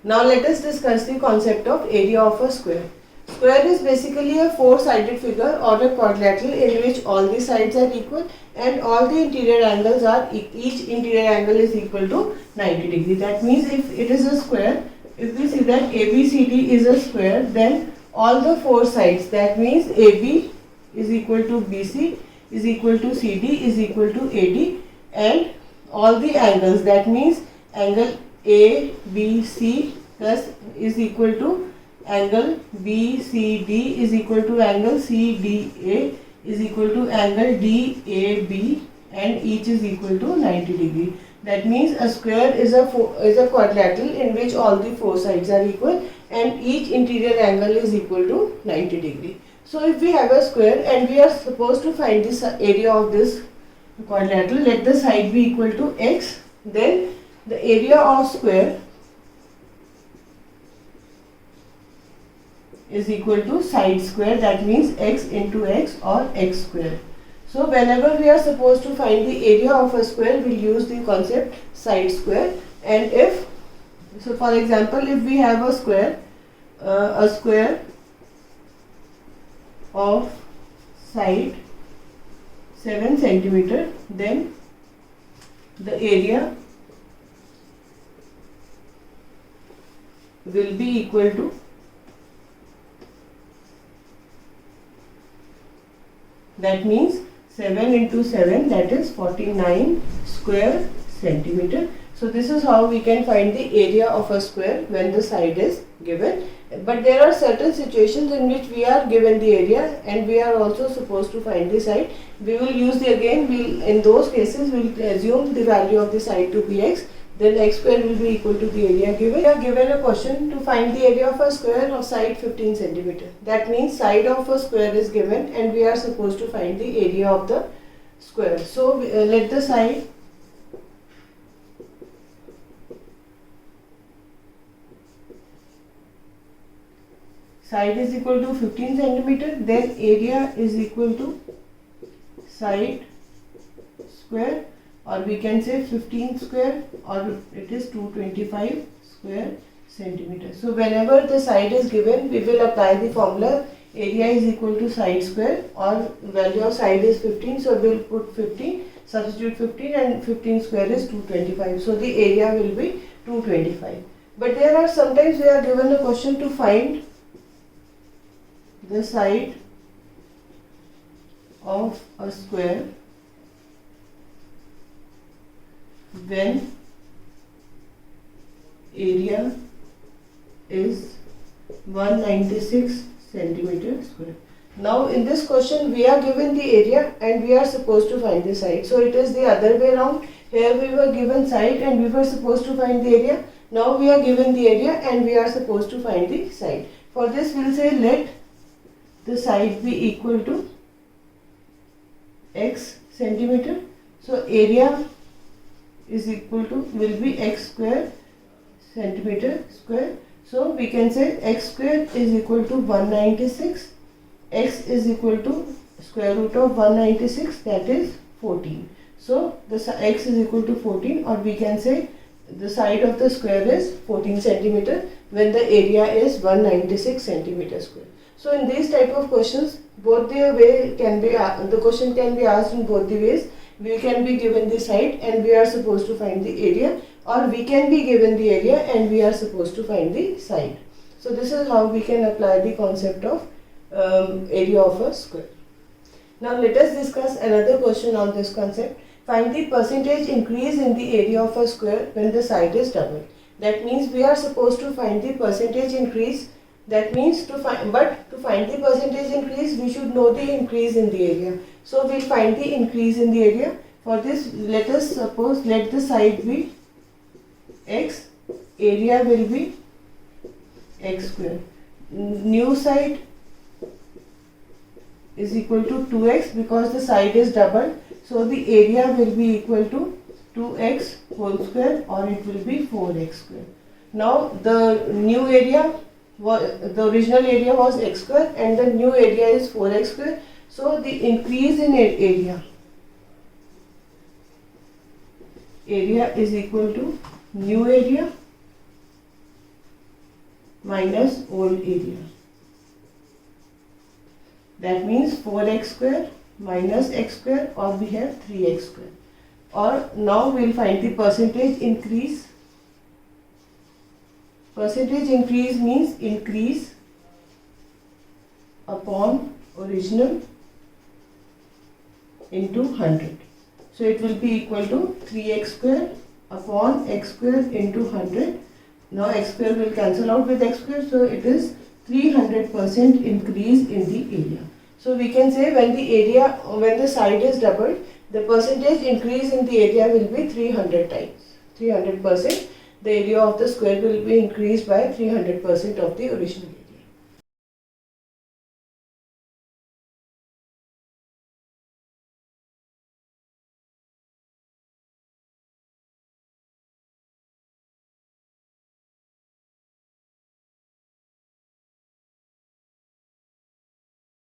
Now let us discuss the concept of area of a square. Square is basically a four-sided figure or a quadrilateral in which all the sides are equal and all the interior angles are each interior angle is equal to 90 degree. That means if it is a square, if we see that ABCD is a square, then all the four sides, that means AB is equal to BC is equal to CD is equal to AD, and all the angles, that means angle ABC plus is equal to angle BCD is equal to angle CDA is equal to angle DAB, and each is equal to 90 degree. That means a square is a quadrilateral in which all the four sides are equal and each interior angle is equal to 90 degree. So if we have a square and we are supposed to find this area of this quadrilateral, let the side be equal to x, then the area of square is equal to side square, that means x into x or x square. So whenever we are supposed to find the area of a square, we will use the concept side square. And if, so for example, if we have a square of side 7 centimeter, then the area will be equal to that means 7 into 7, that is 49 square centimeter. So this is how we can find the area of a square when the side is given. But there are certain situations in which we are given the area and we are also supposed to find the side. We will use in those cases we will assume the value of the side to be x. Then x square will be equal to the area given. We are given a question to find the area of a square of side 15 centimeter. That means side of a square is given and we are supposed to find the area of the square. So let the side is equal to 15 centimeter, then area is equal to side square, or we can say 15 square, or it is 225 square centimeter. So whenever the side is given, we will apply the formula area is equal to side square, or value of side is 15, so we will put 15, substitute 15, and 15 square is 225. So the area will be 225. But there are sometimes we are given a question to find the side of a square when area is 196 centimeter square. Now in this question we are given the area and we are supposed to find the side. So it is the other way around. Here we were given side and we were supposed to find the area. Now we are given the area and we are supposed to find the side. For this we will say let the side be equal to x centimeter. So area is equal to will be x square centimeter square. So we can say x square is equal to 196. X is equal to square root of 196, that is 14. So the x is equal to 14, or we can say the side of the square is 14 centimeter when the area is 196 centimeter square. So in these type of questions, both the way can be the question can be asked in both the ways. We can be given the side and we are supposed to find the area, or we can be given the area and we are supposed to find the side. So this is how we can apply the concept of area of a square. Now let us discuss another question on this concept. Find the percentage increase in the area of a square when the side is doubled. That means we are supposed to find the percentage increase. That means to find the percentage increase, we should know the increase in the area. So we'll find the increase in the area. For this, let us suppose let the side be x, area will be x square. New side is equal to 2x because the side is doubled. So the area will be equal to 2x whole square, or it will be 4x square. Now the new area, the original area was x square and the new area is 4x square. So the increase in area is equal to new area minus old area. That means 4x square minus x square, or we have 3x square. Or now we will find the percentage increase. Percentage increase means increase upon original into 100. So it will be equal to 3x square upon x square into 100. Now x square will cancel out with x square, so it is 300% increase in the area. So we can say when the side is doubled, the percentage increase in the area will be 300 times. 300%. The area of the square will be increased by 300% of the original area.